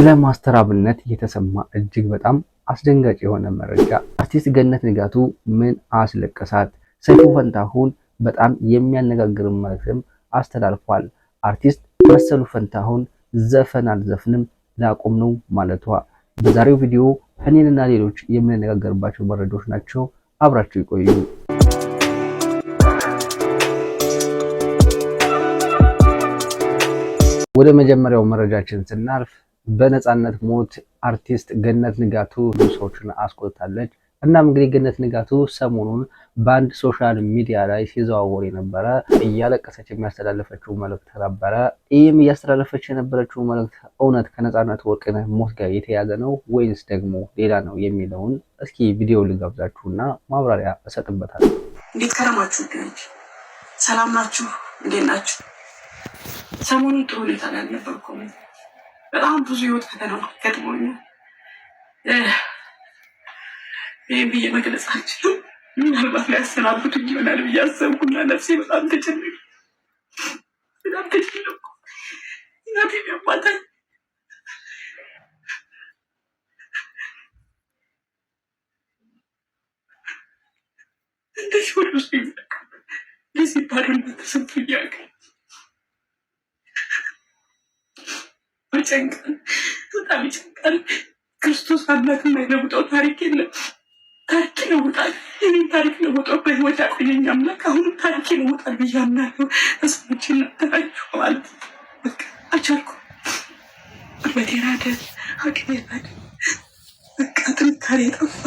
ስለ ማስተር አብነት የተሰማ እጅግ በጣም አስደንጋጭ የሆነ መረጃ። አርቲስት ገነት ንጋቱ ምን አስለቀሳት? ሰይፉ ፈንታሁን በጣም የሚያነጋግር መልእክትም አስተላልፏል። አርቲስት መሰሉ ፈንታሁን ዘፈን አልዘፍንም ላቆም ነው ማለቷ በዛሬው ቪዲዮ እኔንና ሌሎች የምንነጋገርባቸው መረጃዎች ናቸው። አብራችሁ ይቆዩ። ወደ መጀመሪያው መረጃችን ስናልፍ በነፃነት ሞት አርቲስት ገነት ንጋቱ ብዙ ሰዎችን አስቆጥታለች። እናም እንግዲህ ገነት ንጋቱ ሰሞኑን በአንድ ሶሻል ሚዲያ ላይ ሲዘዋወር የነበረ እያለቀሰች የሚያስተላልፈችው መልእክት ነበረ። ይህም እያስተላለፈች የነበረችው መልእክት እውነት ከነፃነት ወርቅነህ ሞት ጋር የተያዘ ነው ወይንስ ደግሞ ሌላ ነው የሚለውን እስኪ ቪዲዮ ልጋብዛችሁና ማብራሪያ እሰጥበታለሁ። እንዴት ከረማችሁ? ሰላም ናችሁ? እንዴት ናችሁ? ሰሞኑን ጥሩ ሁኔታ ላይ አልነበርኩም። በጣም ብዙ ህይወት ፈተናዎች ገጥሞኛል። ይህም ብዬ መግለጽ አልችልም። ምናልባት ሊያሰናብቱኝ ይሆናል ብዬ አሰብኩና ነፍሴ በጣም ተጨነቀ። በጣም ተጨነኩ። እናቴ ያባታል እንደዚህ ወደ ውስጥ ይዘቃ ለዚህ ባዶ እንደተሰብኝ ያውቃል። ይጨንቃል፣ በጣም ይጨንቃል። ክርስቶስ አምላክ የማይለውጠው ታሪክ የለም። ታሪክ ይለውጣል። ይህን ታሪክ ለውጠው በህይወት ያቆየኝ አምላክ አሁንም ታሪክ ይለውጣል ብዬ አምናለሁ። በሰዎች እናገራችሁ ማለት በቃ አልቻልኩም። ጉልበቴ ናደ፣ አቅሜ ናደ፣ በቃ ጥንካሬ ጠፋ።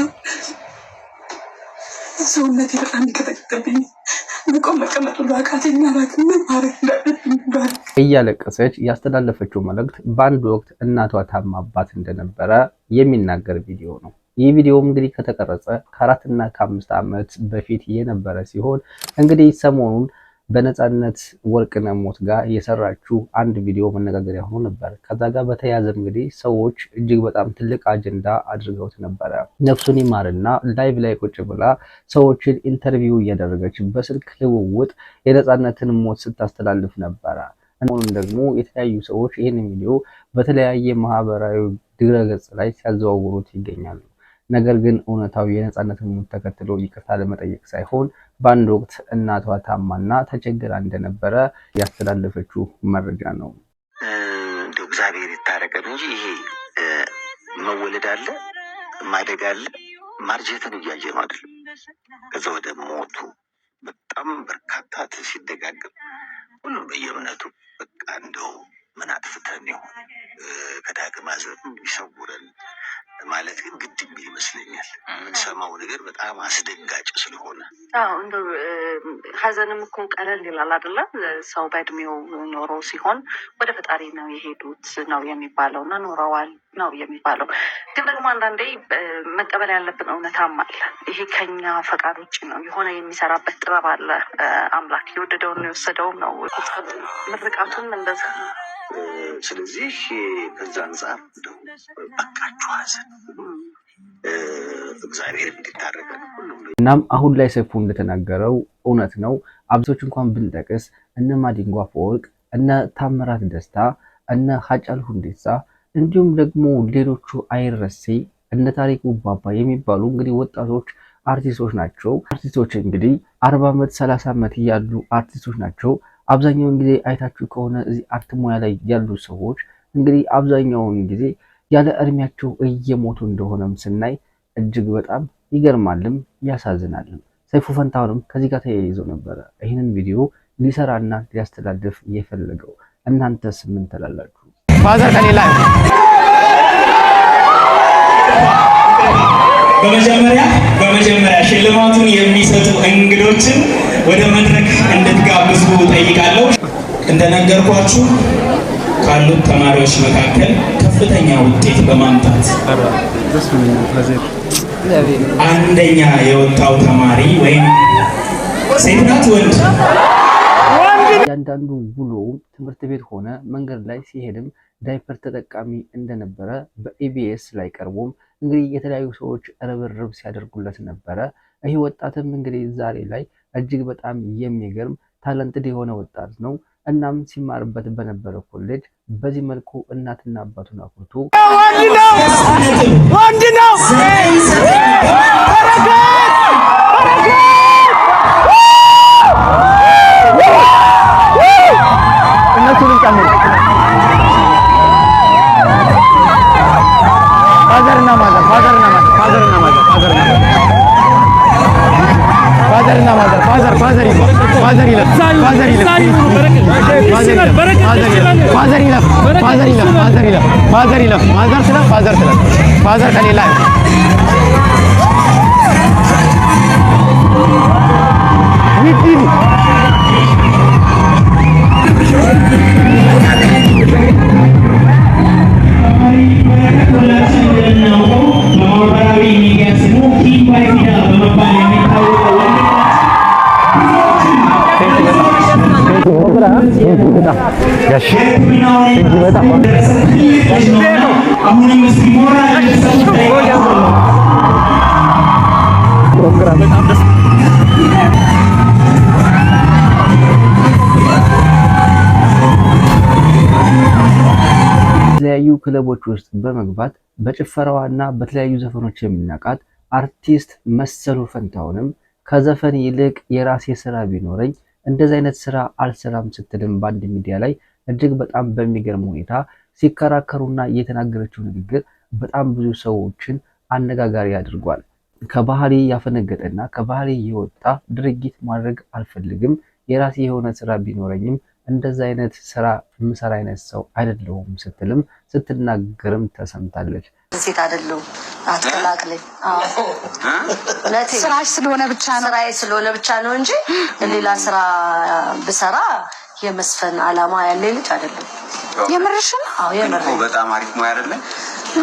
ሰውነቴ በጣም ይቀጠቅጥብኝ። መቆም መቀመጥ ሁሉ አቃተኝ። ምን ማድረግ እንዳለብኝ እያለቀሰች ያስተላለፈችው መልእክት በአንድ ወቅት እናቷ ታማባት እንደነበረ የሚናገር ቪዲዮ ነው። ይህ ቪዲዮ እንግዲህ ከተቀረጸ ከ4 እና ከ5 ዓመት በፊት የነበረ ሲሆን እንግዲህ ሰሞኑን በነፃነት ወርቅነህ ሞት ጋር የሰራችው አንድ ቪዲዮ መነጋገሪያ ሆኖ ነበር። ከዛ ጋር በተያያዘ እንግዲህ ሰዎች እጅግ በጣም ትልቅ አጀንዳ አድርገውት ነበረ። ነፍሱን ይማርና ላይቭ ላይ ቁጭ ብላ ሰዎችን ኢንተርቪው እያደረገች በስልክ ልውውጥ የነፃነትን ሞት ስታስተላልፍ ነበረ። አሁን ደግሞ የተለያዩ ሰዎች ይህን ቪዲዮ በተለያየ ማህበራዊ ድረገጽ ላይ ሲያዘዋውሩት ይገኛሉ። ነገር ግን እውነታው የነፃነትን ሞት ተከትሎ ይቅርታ ለመጠየቅ ሳይሆን በአንድ ወቅት እናቷ ታማና ተቸግራ እንደነበረ ያስተላለፈችው መረጃ ነው። እንደው እግዚአብሔር ይታረቀን እንጂ ይሄ መወለድ አለ፣ ማደግ አለ፣ ማርጀትን እያየ ነው አይደለም። ከዛ ወደ ሞቱ በጣም በርካታ ሲደጋግም ሁሉም በየእምነቱ በቃ እንደው ምን አጥፍተን ይሆን ከዳግም ሐዘን ይሰውረን ማለት ግን ግድ የሚል ይመስለኛል። የምንሰማው ነገር በጣም አስደንጋጭ ስለሆነ እንደው ሐዘንም እኮ ቀለል ይላል አይደለም። ሰው በእድሜው ኖሮ ሲሆን ወደ ፈጣሪ ነው የሄዱት ነው የሚባለው እና ኖረዋል ነው የሚባለው። ግን ደግሞ አንዳንዴ መቀበል ያለብን እውነታም አለ። ይሄ ከኛ ፈቃድ ውጭ ነው። የሆነ የሚሰራበት ጥበብ አለ። አምላክ የወደደውን የወሰደውም ነው። ምርቃቱም እንደዛ ነው። ስለዚህ ከዛ አንጻር እንደው በቃችሁ ሐዘን እግዚአብሔር እንዲታረቀን ሁሉም። እናም አሁን ላይ ሰይፉ እንደተናገረው እውነት ነው። አብሶች እንኳን ብንጠቅስ እነ ማዲንጎ አፈወርቅ፣ እነ ታምራት ደስታ፣ እነ ሃጫሉ ሁንዴሳ እንዲሁም ደግሞ ሌሎቹ አይረሴ እነ ታሪኩ ባባ የሚባሉ እንግዲህ ወጣቶች አርቲስቶች ናቸው። አርቲስቶች እንግዲህ 40 ዓመት 30 ዓመት ያሉ አርቲስቶች ናቸው። አብዛኛውን ጊዜ አይታችሁ ከሆነ እዚህ አርት ሙያ ላይ ያሉ ሰዎች እንግዲህ አብዛኛውን ጊዜ ያለ እድሜያቸው እየሞቱ እንደሆነም ስናይ እጅግ በጣም ይገርማልም ያሳዝናልም። ሰይፉ ፈንታሁንም ከዚህ ጋር ተያይዞ ነበረ ይህንን ቪዲዮ ሊሰራና ሊያስተላልፍ የፈለገው። እናንተስ ምን ትላላችሁ? በመጀመሪያ ሽልማቱን የሚሰጡ እንግዶችን ወደ መድረክ እንድትጋብዙ ጠይቃለሁ። እንደነገርኳችሁ ካሉት ተማሪዎች መካከል ከፍተኛ ውጤት በማምጣት አንደኛ የወጣው ተማሪ ወይም ሴት ናት ወንድ? እያንዳንዱ ውሎ ትምህርት ቤት ሆነ መንገድ ላይ ሲሄድም ዳይፐር ተጠቃሚ እንደነበረ በኢቢኤስ ላይ ቀርቦም እንግዲህ የተለያዩ ሰዎች ርብርብ ሲያደርጉለት ነበረ። ይህ ወጣትም እንግዲህ ዛሬ ላይ እጅግ በጣም የሚገርም ታለንትድ የሆነ ወጣት ነው። እናም ሲማርበት በነበረው ኮሌጅ በዚህ መልኩ እናትና አባቱን አኩርቶ ወንድ ነው እነሱን ጨምሮ ፋዘርና ማዘር የተለያዩ ክለቦች ውስጥ በመግባት በጭፈራዋና በተለያዩ ዘፈኖች የምናውቃት አርቲስት መሰሉ ፈንታውንም ከዘፈን ይልቅ የራሴ ስራ ቢኖረኝ እንደዚህ አይነት ስራ አልሰራም ስትልም በአንድ ሚዲያ ላይ እጅግ በጣም በሚገርም ሁኔታ ሲከራከሩና የተናገረችው ንግግር በጣም ብዙ ሰዎችን አነጋጋሪ አድርጓል። ከባህሪ ያፈነገጠና ከባህሪ የወጣ ድርጊት ማድረግ አልፈልግም፣ የራሴ የሆነ ስራ ቢኖረኝም እንደዛ አይነት ስራ ምሰራ አይነት ሰው አይደለሁም ስትልም ስትናገርም ተሰምታለች። ሴት አይደለሁም አትቀላቅለኝ። ስራሽ ስለሆነ ብቻ ነው ስራዬ ስለሆነ ብቻ ነው እንጂ ሌላ ስራ ብሰራ የመስፈን አላማ ያለኝ ልጅ አይደለም። የምርሽ ነው? አዎ የምር በጣም አሪፍ ሙያ አይደለም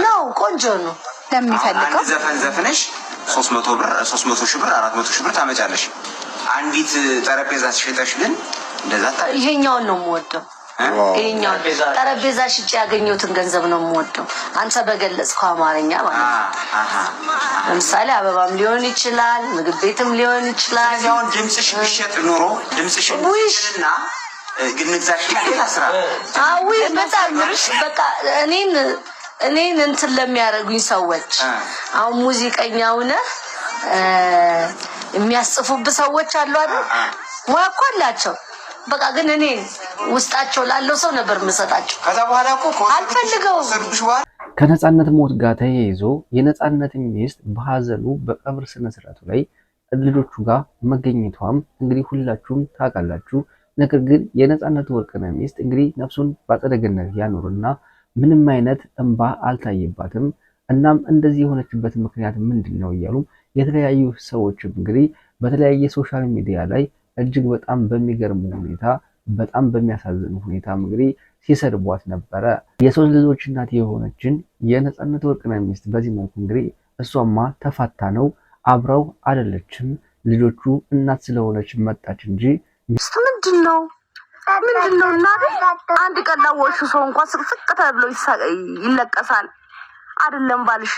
ነው፣ ቆንጆ ነው። ለሚፈልገው ዘፈን ዘፍነሽ 300 ብር 300 ሺህ ብር 400 ሺህ ብር ታመጫለሽ። አንዲት ጠረጴዛ ሽጠሽ ግን እንደዛ ይሄኛውን ነው የምወደው። ይሄኛው ጠረጴዛ ሽጬ ያገኘሁትን ገንዘብ ነው የምወደው። አንተ በገለጽከው አማርኛ ማለት ነው። ለምሳሌ አበባም ሊሆን ይችላል፣ ምግብ ቤትም ሊሆን ይችላል። ያው ድምጽሽ ቢሸጥ ኖሮ ድምጽሽና ግንዛሽ ያስራ በጣም ምርሽ በቃ እኔን እንትን ለሚያደርጉኝ ሰዎች አሁን ሙዚቀኛው ነህ የሚያስጽፉብህ ሰዎች አሉ አይደል? ሙያ እኮ አላቸው። በቃ ግን እኔ ውስጣቸው ላለው ሰው ነበር የምሰጣቸው። ከዛ በኋላ እኮ አልፈልገውም። ከነጻነት ሞት ጋር ተያይዞ የነጻነት ሚስት በሐዘኑ በቀብር ስነ ስርዓቱ ላይ ልጆቹ ጋር መገኘቷም እንግዲህ ሁላችሁም ታውቃላችሁ። ነገር ግን የነጻነት ወርቅነህ ሚስት እንግዲህ ነፍሱን በአጸደ ገነት ያኑርና ምንም አይነት እንባ አልታየባትም። እናም እንደዚህ የሆነችበት ምክንያት ምንድነው እያሉ የተለያዩ ሰዎችም እንግዲህ በተለያየ ሶሻል ሚዲያ ላይ እጅግ በጣም በሚገርም ሁኔታ በጣም በሚያሳዝን ሁኔታ እንግዲህ ሲሰድቧት ነበረ። የሶስት ልጆች እናት የሆነችን የነጻነት ወርቅነህ ሚስት በዚህ መልኩ እንግዲህ እሷማ ተፋታ ነው አብረው አይደለችም፣ ልጆቹ እናት ስለሆነች መጣች እንጂ ምንድነው እናት አንድ ቀን ላወሹ ሰው እንኳን ስቅስቅ ተብሎ ይለቀሳል አይደለም ባልሽ።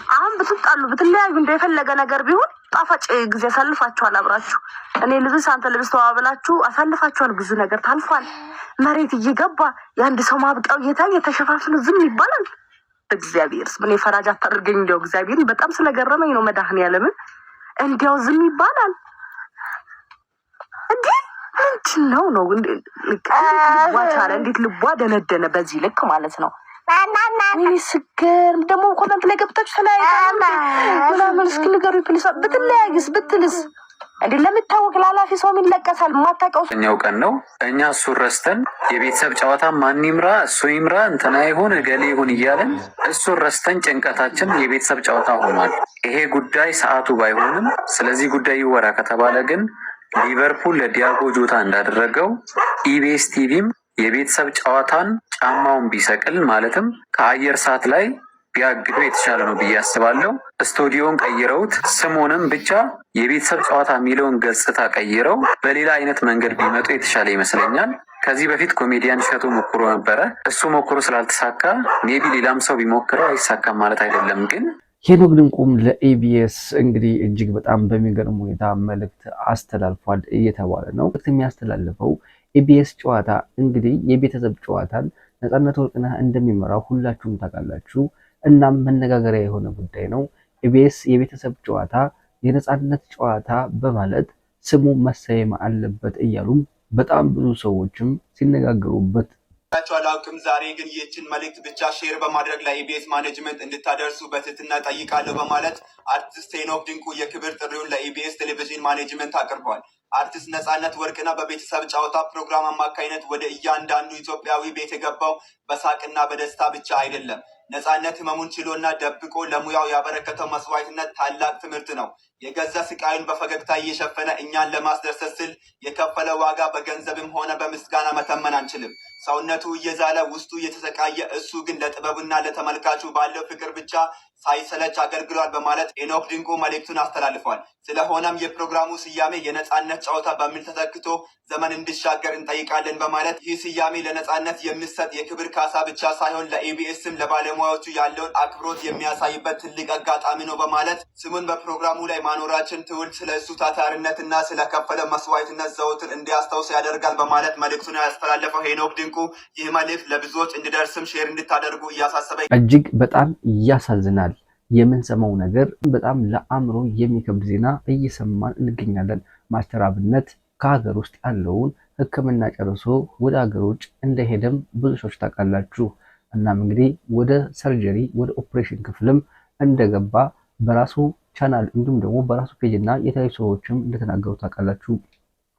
አሁን ብትጣሉ ብትለያዩ እንደፈለገ ነገር ቢሆን ጣፋጭ ጊዜ አሳልፋችኋል አብራችሁ። እኔ ልብስ አንተ ልብስ ተዋብላችሁ አሳልፋችኋል። ብዙ ነገር ታልፏል። መሬት እየገባ የአንድ ሰው ማብቂያው እየታየ ተሸፋፍኖ ዝም ይባላል። እግዚአብሔርስ ምን ፈራጅ አታድርገኝ። እንደው እግዚአብሔር በጣም ስለገረመኝ ነው መድኃኒዓለምን እንዲያው ዝም ይባላል እንዴ? ምንድነው ነው እንዴት ልቧ ደነደነ በዚህ ልክ ማለት ነው። እኔ ስገር ደግሞ ኮመንት ላይ ገብታችሁ ምናምን እስኪ ንገሩ ፕሊስ። ብትለያይስ ብትልስ እንዴ ለምታወቅ ላላፊ ሰው ምን ይለቀሳል? ማታውቀው እኛው ቀን ነው። እኛ እሱን ረስተን የቤተሰብ ጨዋታ ማን ይምራ እሱ ይምራ እንትና ይሁን እገሌ ይሁን እያለን እሱን ረስተን ጭንቀታችን የቤተሰብ ጨዋታ ሆኗል። ይሄ ጉዳይ ሰዓቱ ባይሆንም ስለዚህ ጉዳይ ይወራ ከተባለ ግን ሊቨርፑል ለዲያጎ ጆታ እንዳደረገው ኢቢኤስ ቲቪም የቤተሰብ ጨዋታን ጫማውን ቢሰቅል ማለትም ከአየር ሰዓት ላይ ቢያግዱ የተሻለ ነው ብዬ አስባለሁ። ስቱዲዮን ቀይረውት ስሙንም ብቻ የቤተሰብ ጨዋታ የሚለውን ገጽታ ቀይረው በሌላ አይነት መንገድ ቢመጡ የተሻለ ይመስለኛል። ከዚህ በፊት ኮሜዲያን እሸቱ ሞክሮ ነበረ። እሱ ሞክሮ ስላልተሳካ ሜቢ ሌላም ሰው ቢሞክረው አይሳካም ማለት አይደለም። ግን ሄኖክ ድንቁም ለኢቢኤስ እንግዲህ እጅግ በጣም በሚገርም ሁኔታ መልእክት አስተላልፏል እየተባለ ነው። የሚያስተላልፈው ኢቢኤስ ጨዋታ እንግዲህ የቤተሰብ ጨዋታን ነፃነት ወርቅነህ እንደሚመራው ሁላችሁም ታውቃላችሁ። እናም መነጋገሪያ የሆነ ጉዳይ ነው። ኢቢኤስ የቤተሰብ ጨዋታ የነፃነት ጨዋታ በማለት ስሙ መሰየም አለበት እያሉም በጣም ብዙ ሰዎችም ሲነጋገሩበት አላውቅም። ዛሬ ግን ይህችን መልእክት ብቻ ሼር በማድረግ ለኢቢኤስ ማኔጅመንት እንድታደርሱ በትህትና ጠይቃለሁ በማለት አርቲስት ሄኖክ ድንቁ የክብር ጥሪውን ለኢቢኤስ ቴሌቪዥን ማኔጅመንት አቅርቧል። አርቲስት ነፃነት ወርቅነህ በቤተሰብ ጨዋታ ፕሮግራም አማካኝነት ወደ እያንዳንዱ ኢትዮጵያዊ ቤት የገባው በሳቅና በደስታ ብቻ አይደለም። ነፃነት ህመሙን ችሎና ደብቆ ለሙያው ያበረከተው መስዋዕትነት ታላቅ ትምህርት ነው። የገዛ ስቃዩን በፈገግታ እየሸፈነ እኛን ለማስደሰት ስል የከፈለ ዋጋ በገንዘብም ሆነ በምስጋና መተመን አንችልም። ሰውነቱ እየዛለ ውስጡ እየተሰቃየ እሱ ግን ለጥበቡና ለተመልካቹ ባለው ፍቅር ብቻ ሳይሰለች አገልግሏል በማለት ሄኖክ ድንቁ መልእክቱን አስተላልፏል። ስለሆነም የፕሮግራሙ ስያሜ የነፃነት ጨዋታ በሚል ተተክቶ ዘመን እንዲሻገር እንጠይቃለን በማለት ይህ ስያሜ ለነፃነት የሚሰጥ የክብር ካሳ ብቻ ሳይሆን ለኢቢኤስም ለባለሙያዎቹ ያለውን አክብሮት የሚያሳይበት ትልቅ አጋጣሚ ነው በማለት ስሙን በፕሮግራሙ ላይ ማኖራችን ትውልድ ስለ እሱ ታታሪነትና ስለከፈለ መስዋዕትነት ዘውትር እንዲያስታውስ ያደርጋል በማለት መልእክቱን ያስተላለፈው ሄኖክ ድንቁ ይህ መልእክት ለብዙዎች እንዲደርስም ሼር እንድታደርጉ እያሳሰበ እጅግ በጣም ያሳዝናል። የምንሰማው ነገር በጣም ለአእምሮ የሚከብድ ዜና እየሰማን እንገኛለን። ማስተር አብነት ከሀገር ውስጥ ያለውን ሕክምና ጨርሶ ወደ ሀገር ውጭ እንደሄደም ብዙ ሰዎች ታውቃላችሁ። እናም እንግዲህ ወደ ሰርጀሪ ወደ ኦፕሬሽን ክፍልም እንደገባ በራሱ ቻናል እንዲሁም ደግሞ በራሱ ፔጅ እና የተለያዩ ሰዎችም እንደተናገሩ ታውቃላችሁ።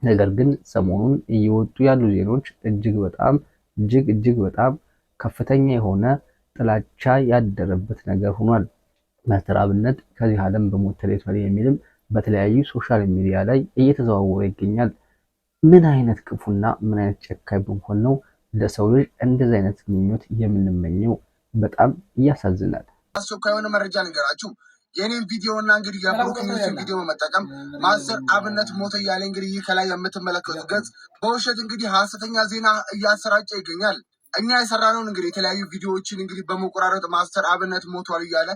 ነገር ግን ሰሞኑን እየወጡ ያሉ ዜናዎች እጅግ በጣም ከፍተኛ የሆነ ጥላቻ ያደረበት ነገር ሆኗል። ማስተር አብነት ከዚህ ዓለም በሞት ተለይቷል የሚልም በተለያዩ ሶሻል ሚዲያ ላይ እየተዘዋወረ ይገኛል። ምን አይነት ክፉና ምን አይነት ጨካኝ ብንሆን ነው ለሰው ልጅ እንደዚህ አይነት ምኞት የምንመኘው? በጣም ያሳዝናል። አስቸኳይ የሆነ መረጃ ልንገራችሁ። የኔን ቪዲዮ እና እንግዲህ የብሩክኒውስን ቪዲዮ በመጠቀም ማስተር አብነት ሞተ እያለ እንግዲህ ይህ ከላይ የምትመለከቱት ገጽ በውሸት እንግዲህ ሀሰተኛ ዜና እያሰራጨ ይገኛል። እኛ የሰራነውን እንግዲህ የተለያዩ ቪዲዮዎችን እንግዲህ በመቆራረጥ ማስተር አብነት ሞቷል እያለ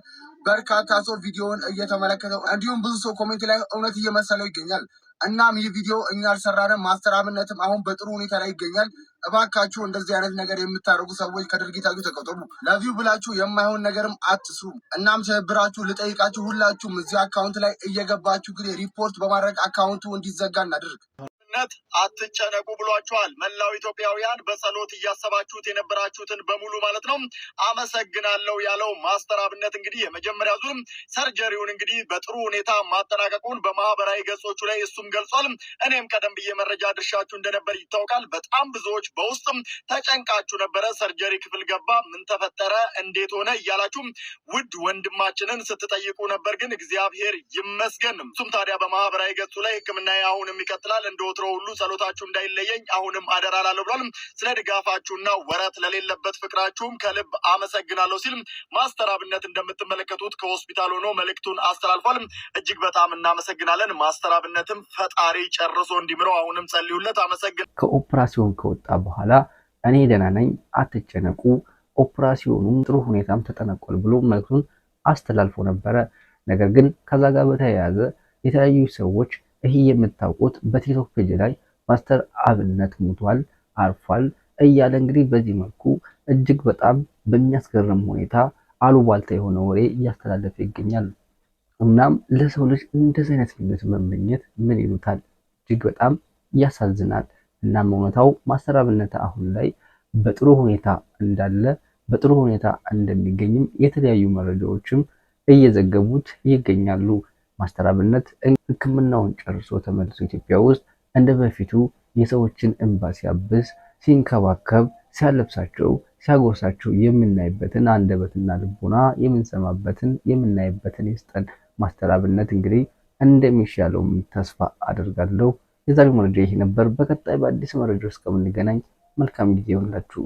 በርካታ ሰው ቪዲዮውን እየተመለከተው እንዲሁም ብዙ ሰው ኮሜንት ላይ እውነት እየመሰለው ይገኛል። እናም ይህ ቪዲዮ እኛ አልሰራንም። ማስተር አብነትም አሁን በጥሩ ሁኔታ ላይ ይገኛል። እባካችሁ እንደዚህ አይነት ነገር የምታደርጉ ሰዎች ከድርጊታችሁ ተቆጠቡ። ለቪው ብላችሁ የማይሆን ነገርም አትስሩ። እናም ትብብራችሁ ልጠይቃችሁ፣ ሁላችሁም እዚህ አካውንት ላይ እየገባችሁ እንግዲህ ሪፖርት በማድረግ አካውንቱ እንዲዘጋ እናድርግ። አትጨነቁ ብሏቸዋል። መላው ኢትዮጵያውያን በጸሎት እያሰባችሁት የነበራችሁትን በሙሉ ማለት ነው አመሰግናለሁ ያለው ማስተር አብነት እንግዲህ የመጀመሪያ ዙር ሰርጀሪውን እንግዲህ በጥሩ ሁኔታ ማጠናቀቁን በማህበራዊ ገጾቹ ላይ እሱም ገልጿል። እኔም ቀደም ብዬ መረጃ ድርሻችሁ እንደነበር ይታወቃል። በጣም ብዙዎች በውስጥም ተጨንቃችሁ ነበረ። ሰርጀሪ ክፍል ገባ፣ ምን ተፈጠረ፣ እንዴት ሆነ እያላችሁ ውድ ወንድማችንን ስትጠይቁ ነበር። ግን እግዚአብሔር ይመስገን እሱም ታዲያ በማህበራዊ ገጹ ላይ ሕክምና አሁንም ይቀጥላል እንደወትሮ ሁሉ ጸሎታችሁ እንዳይለየኝ አሁንም አደራ ላለሁ ብሏል። ስለ ድጋፋችሁና ወረት ለሌለበት ፍቅራችሁም ከልብ አመሰግናለሁ ሲል ማስተር አብነት እንደምትመለከቱት ከሆስፒታል ሆኖ መልእክቱን አስተላልፏል። እጅግ በጣም እናመሰግናለን። ማስተር አብነትም ፈጣሪ ጨርሶ እንዲምረው አሁንም ጸልዩለት። አመሰግናለሁ። ከኦፕራሲዮን ከወጣ በኋላ እኔ ደህና ነኝ፣ አትጨነቁ፣ ኦፕራሲዮኑም ጥሩ ሁኔታም ተጠናቋል ብሎ መልእክቱን አስተላልፎ ነበረ። ነገር ግን ከዛ ጋር በተያያዘ የተለያዩ ሰዎች ይህ የምታውቁት በቲክቶክ ፔጅ ላይ ማስተር አብነት ሞቷል፣ አርፏል እያለ እንግዲህ በዚህ መልኩ እጅግ በጣም በሚያስገርም ሁኔታ አሉባልታ የሆነ ወሬ እያስተላለፈ ይገኛል። እናም ለሰው ልጅ እንደዚህ አይነት ምኞት መመኘት ምን ይሉታል? እጅግ በጣም ያሳዝናል። እናም እውነታው ማስተር አብነት አሁን ላይ በጥሩ ሁኔታ እንዳለ በጥሩ ሁኔታ እንደሚገኝም የተለያዩ መረጃዎችም እየዘገቡት ይገኛሉ። ማስተር አብነት ሕክምናውን ጨርሶ ተመልሶ ኢትዮጵያ ውስጥ እንደ በፊቱ የሰዎችን እንባ ሲያብስ፣ ሲንከባከብ፣ ሲያለብሳቸው፣ ሲያጎርሳቸው የምናይበትን አንደበትና ልቦና የምንሰማበትን የምናይበትን ይስጠን። ማስተር አብነት እንግዲህ እንደሚሻለውም ተስፋ አደርጋለሁ። የዛሬው መረጃ ይሄ ነበር። በቀጣይ በአዲስ መረጃ እስከምንገናኝ መልካም ጊዜ ይሁንላችሁ።